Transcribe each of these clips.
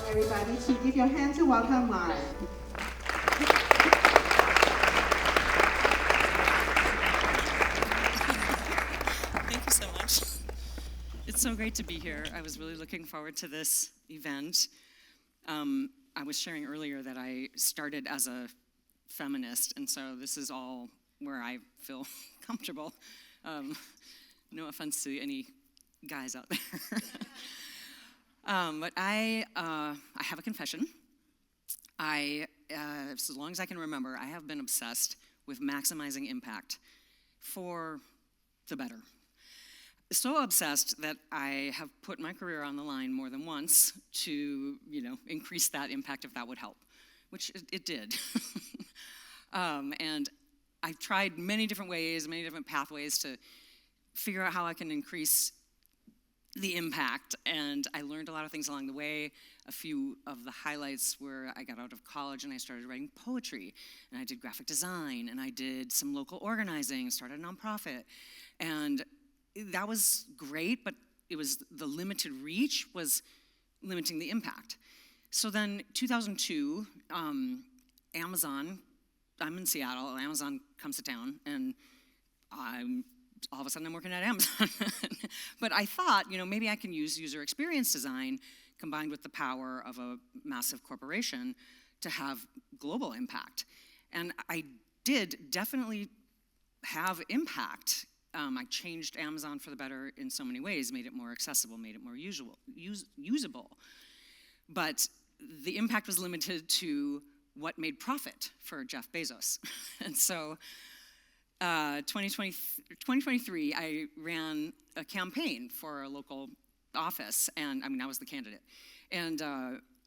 Everybody, to give your hand to welcome Maren. Thank you so much. It's so great to be here. I was really looking forward to this event. I was sharing earlier that I started as a feminist, and so this is all where I feel comfortable. No offense to any guys out there. But I have a confession. As long as I can remember, I have been obsessed with maximizing impact for the better. So obsessed that I have put my career on the line more than once to, increase that impact if that would help, which it did. And I've tried many different ways, many different pathways to figure out how I can increase the impact, and I learned a lot of things along the way. A few of the highlights were I got out of college and I started writing poetry, and I did graphic design, and I did some local organizing, started a nonprofit, and that was great, but it was the limited reach was limiting the impact. So then 2002, Amazon, I'm in Seattle, Amazon comes to town, and all of a sudden I'm working at Amazon. But I thought, maybe I can use user experience design combined with the power of a massive corporation to have global impact. And I did definitely have impact. I changed Amazon for the better in so many ways, made it more accessible, made it more usable. But the impact was limited to what made profit for Jeff Bezos. And so 2023, I ran a campaign for a local office, and I was the candidate. And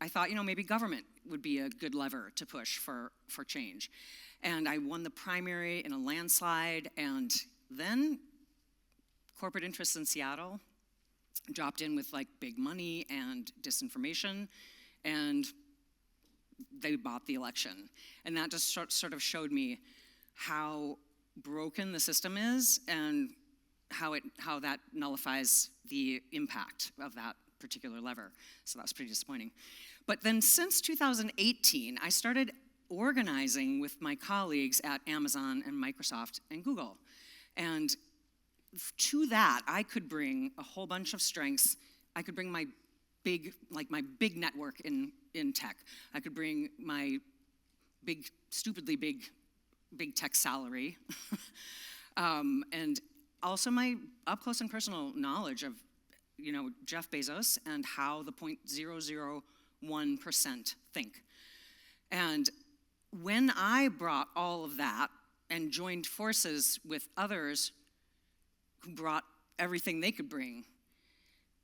I thought, maybe government would be a good lever to push for change. And I won the primary in a landslide, and then corporate interests in Seattle dropped in with big money and disinformation, and they bought the election. And that just sort of showed me how broken the system is and how that nullifies the impact of that particular lever. So that was pretty disappointing. But then since 2018, I started organizing with my colleagues at Amazon and Microsoft and Google. And to that, I could bring a whole bunch of strengths. I could bring my big network in tech. I could bring my stupidly big tech salary, and also my up-close and personal knowledge of, Jeff Bezos and how the 0.001% think. And when I brought all of that and joined forces with others who brought everything they could bring,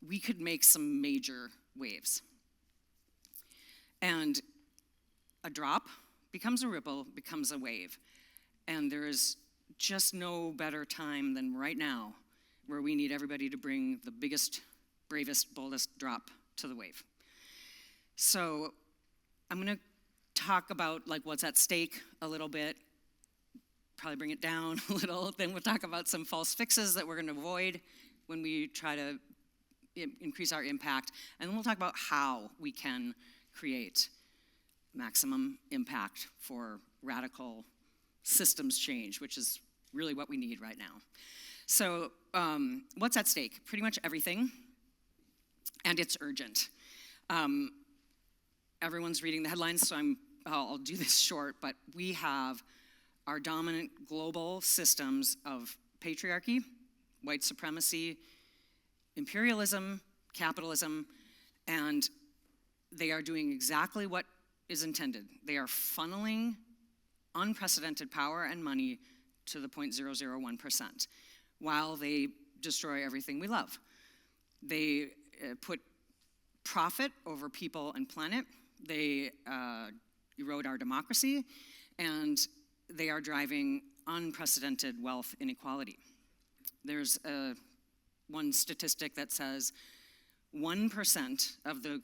we could make some major waves. And a drop becomes a ripple, becomes a wave. And there is just no better time than right now, where we need everybody to bring the biggest, bravest, boldest drop to the wave. So I'm going to talk about what's at stake a little bit, probably bring it down a little. Then we'll talk about some false fixes that we're going to avoid when we try to increase our impact. And then we'll talk about how we can create maximum impact for radical systems change, which is really what we need right now. So what's at stake? Pretty much everything, and it's urgent. Everyone's reading the headlines, so I'll do this short, but we have our dominant global systems of patriarchy, white supremacy, imperialism, capitalism, and they are doing exactly what is intended. They are funneling unprecedented power and money to the 0.001%, while they destroy everything we love. They put profit over people and planet. They erode our democracy, and they are driving unprecedented wealth inequality. There's one statistic that says 1% of the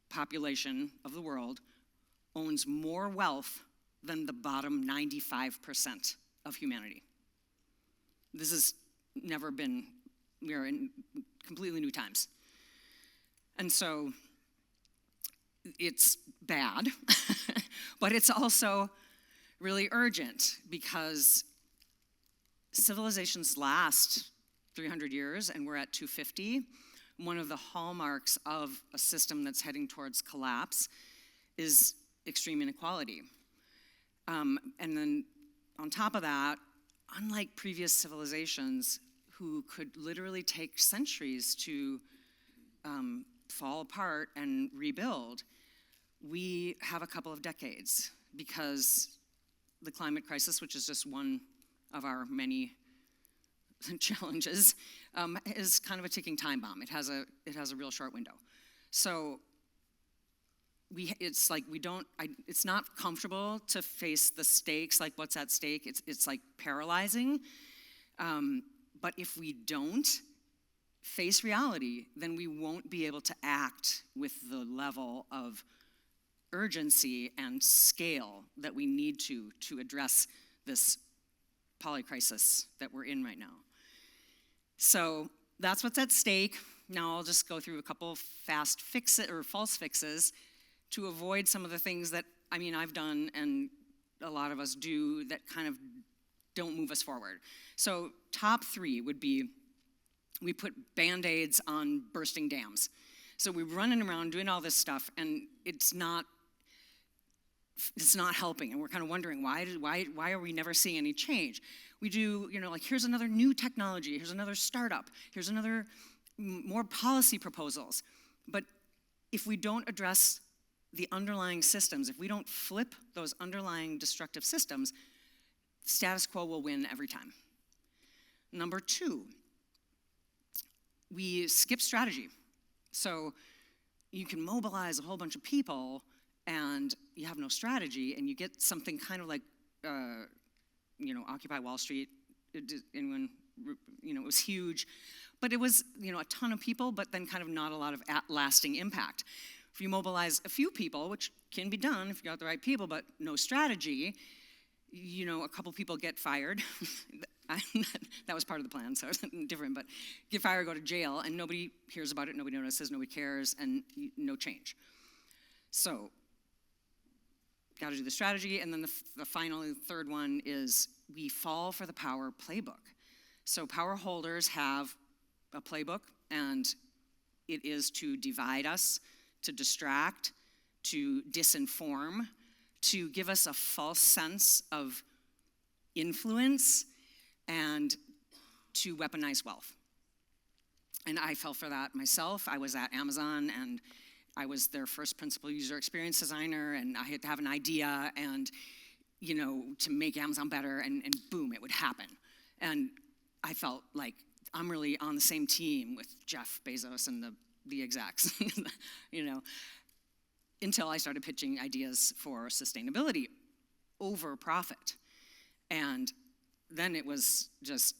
population of the world owns more wealth than the bottom 95% of humanity. This has never been, we are in completely new times. And so it's bad, but it's also really urgent because civilizations last 300 years and we're at 250. One of the hallmarks of a system that's heading towards collapse is extreme inequality. And then on top of that, unlike previous civilizations who could literally take centuries to fall apart and rebuild, we have a couple of decades because the climate crisis, which is just one of our many challenges, is kind of a ticking time bomb. It has a real short window. So it's not comfortable to face the stakes, like what's at stake. It's like paralyzing. But if we don't face reality, then we won't be able to act with the level of urgency and scale that we need to address this polycrisis that we're in right now. So that's what's at stake. Now I'll just go through a couple fast fixes or false fixes to avoid some of the things that, I've done and a lot of us do that kind of don't move us forward. So top 3 would be we put Band-Aids on bursting dams. So we're running around doing all this stuff and it's not helping, and we're kind of wondering why are we never seeing any change? We do, here's another new technology, here's another startup, here's another more policy proposals. But if we don't address the underlying systems, if we don't flip those underlying destructive systems, status quo will win every time. Number 2, we skip strategy. So you can mobilize a whole bunch of people and you have no strategy, and you get something kind of like, Occupy Wall Street. It was huge, but it was, a ton of people, but then kind of not a lot of lasting impact. If you mobilize a few people, which can be done if you got the right people, but no strategy, a couple people get fired. That was part of the plan, so it's different, but get fired, go to jail, and nobody hears about it, nobody notices, nobody cares, and no change. So, got to do the strategy, and then the final third one is we fall for the power playbook. So power holders have a playbook, and it is to divide us, to distract, to disinform, to give us a false sense of influence, and to weaponize wealth. And I fell for that myself. I was at Amazon, and I was their first principal user experience designer, and I had to have an idea and, to make Amazon better, and boom, it would happen. And I felt like I'm really on the same team with Jeff Bezos and the execs, until I started pitching ideas for sustainability over profit. And then it was just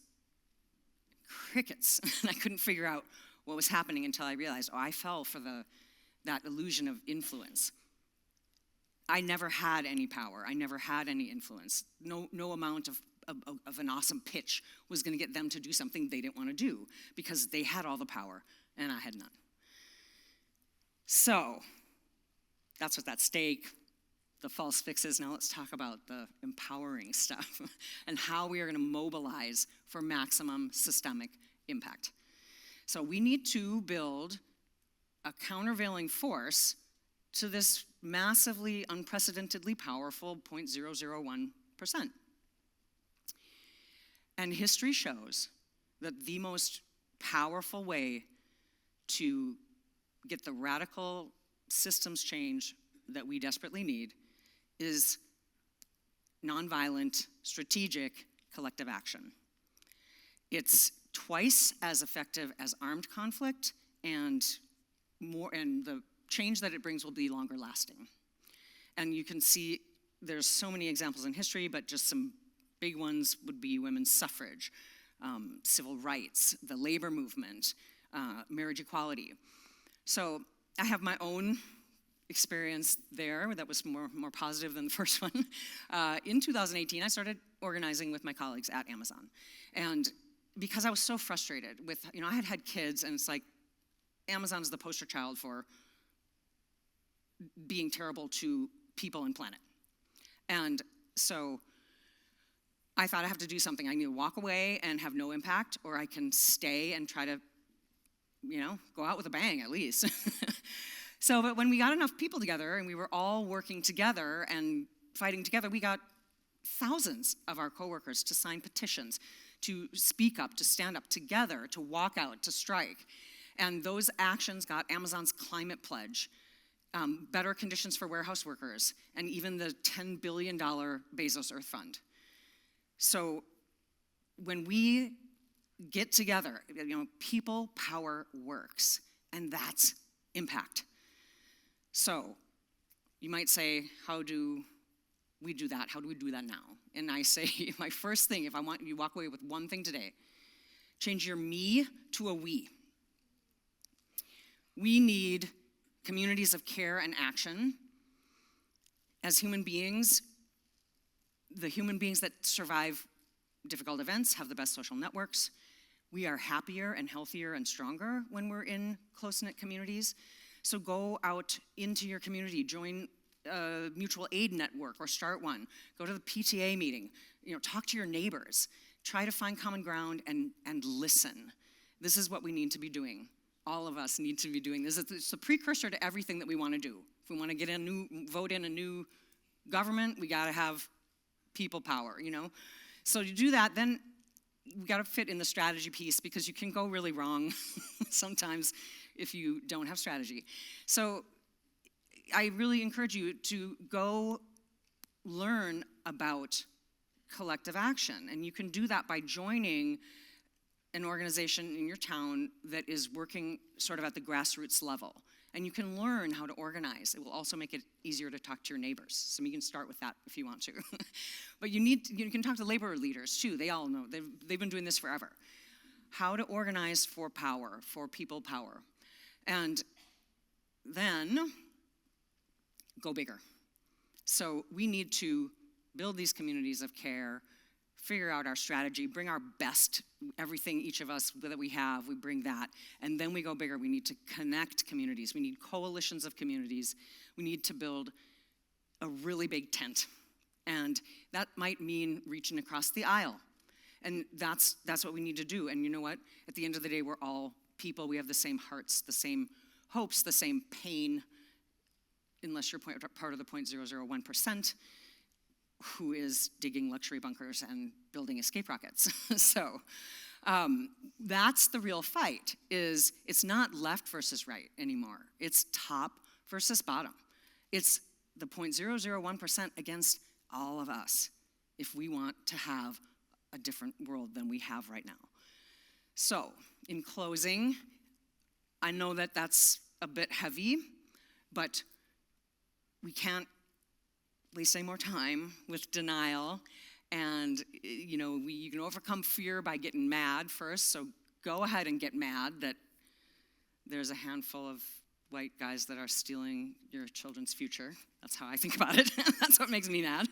crickets. And I couldn't figure out what was happening until I realized, I fell for that illusion of influence. I never had any power. I never had any influence. No amount of an awesome pitch was going to get them to do something they didn't want to do because they had all the power and I had none. So that's what's at stake, the false fixes. Now let's talk about the empowering stuff and how we are going to mobilize for maximum systemic impact. So we need to build a countervailing force to this massively, unprecedentedly powerful 0.001%. And history shows that the most powerful way to get the radical systems change that we desperately need is nonviolent, strategic, collective action. It's twice as effective as armed conflict, and the change that it brings will be longer lasting. And you can see there's so many examples in history, but just some big ones would be women's suffrage, civil rights, the labor movement, marriage equality. So I have my own experience there that was more positive than the first one. In 2018, I started organizing with my colleagues at Amazon. And because I was so frustrated with, I had kids, and it's like, Amazon is the poster child for being terrible to people and planet. And so I thought I have to do something. I need to walk away and have no impact, or I can stay and try to, go out with a bang at least. But when we got enough people together and we were all working together and fighting together, we got thousands of our coworkers to sign petitions, to speak up, to stand up together, to walk out, to strike. And those actions got Amazon's climate pledge, better conditions for warehouse workers, and even the $10 billion Bezos Earth Fund. So when we get together, people power works, and that's impact. So you might say, how do we do that? How do we do that now? And I say, my first thing, if I want you to walk away with one thing today, change your me to a we. We need communities of care and action. As human beings, the human beings that survive difficult events have the best social networks. We are happier and healthier and stronger when we're in close-knit communities. So go out into your community, join a mutual aid network or start one. Go to the PTA meeting, talk to your neighbors. Try to find common ground and listen. This is what we need to be doing. All of us need to be doing this. It's a precursor to everything that we want to do. If we want to vote in a new government, we got to have people power, So to do that, then we got to fit in the strategy piece, because you can go really wrong sometimes if you don't have strategy. So I really encourage you to go learn about collective action. And you can do that by joining an organization in your town that is working sort of at the grassroots level. And you can learn how to organize. It will also make it easier to talk to your neighbors. So you can start with that if you want to. But you can talk to labor leaders too. They all know. They've been doing this forever. How to organize for power, for people power. And then go bigger. So we need to build these communities of care, figure out our strategy, bring our best, everything each of us that we have, we bring that, and then we go bigger. We need to connect communities. We need coalitions of communities. We need to build a really big tent, and that might mean reaching across the aisle, and that's what we need to do. And you know what? At the end of the day, we're all people. We have the same hearts, the same hopes, the same pain, unless you're part of the 0.001%. Who is digging luxury bunkers and building escape rockets. So that's the real fight. It's not left versus right anymore. It's top versus bottom. It's the 0.001% against all of us if we want to have a different world than we have right now. So in closing, I know that that's a bit heavy, but we can't waste any more time with denial. And you can overcome fear by getting mad first. So go ahead and get mad that there's a handful of white guys that are stealing your children's future. That's how I think about it. That's what makes me mad.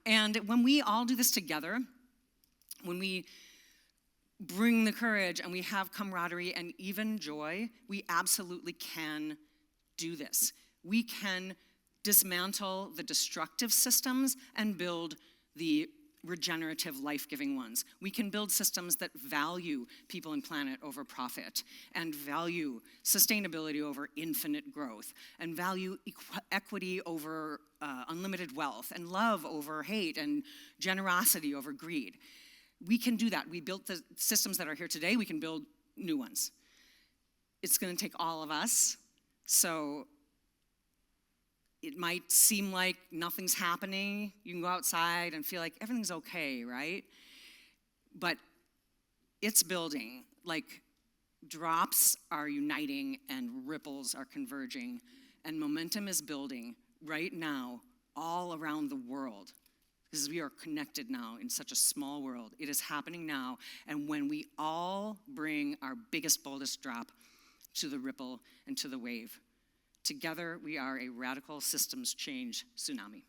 And when we all do this together, when we bring the courage and we have camaraderie and even joy, we absolutely can do this. We can dismantle the destructive systems and build the regenerative, life-giving ones. We can build systems that value people and planet over profit, and value sustainability over infinite growth, and value equity over unlimited wealth, and love over hate, and generosity over greed. We can do that. We built the systems that are here today. We can build new ones. It's going to take all of us. So it might seem like nothing's happening. You can go outside and feel like everything's okay, right? But it's building. Like drops are uniting and ripples are converging, and momentum is building right now all around the world, because we are connected now in such a small world. It is happening now, and when we all bring our biggest, boldest drop to the ripple and to the wave, Together, we are a radical systems change tsunami.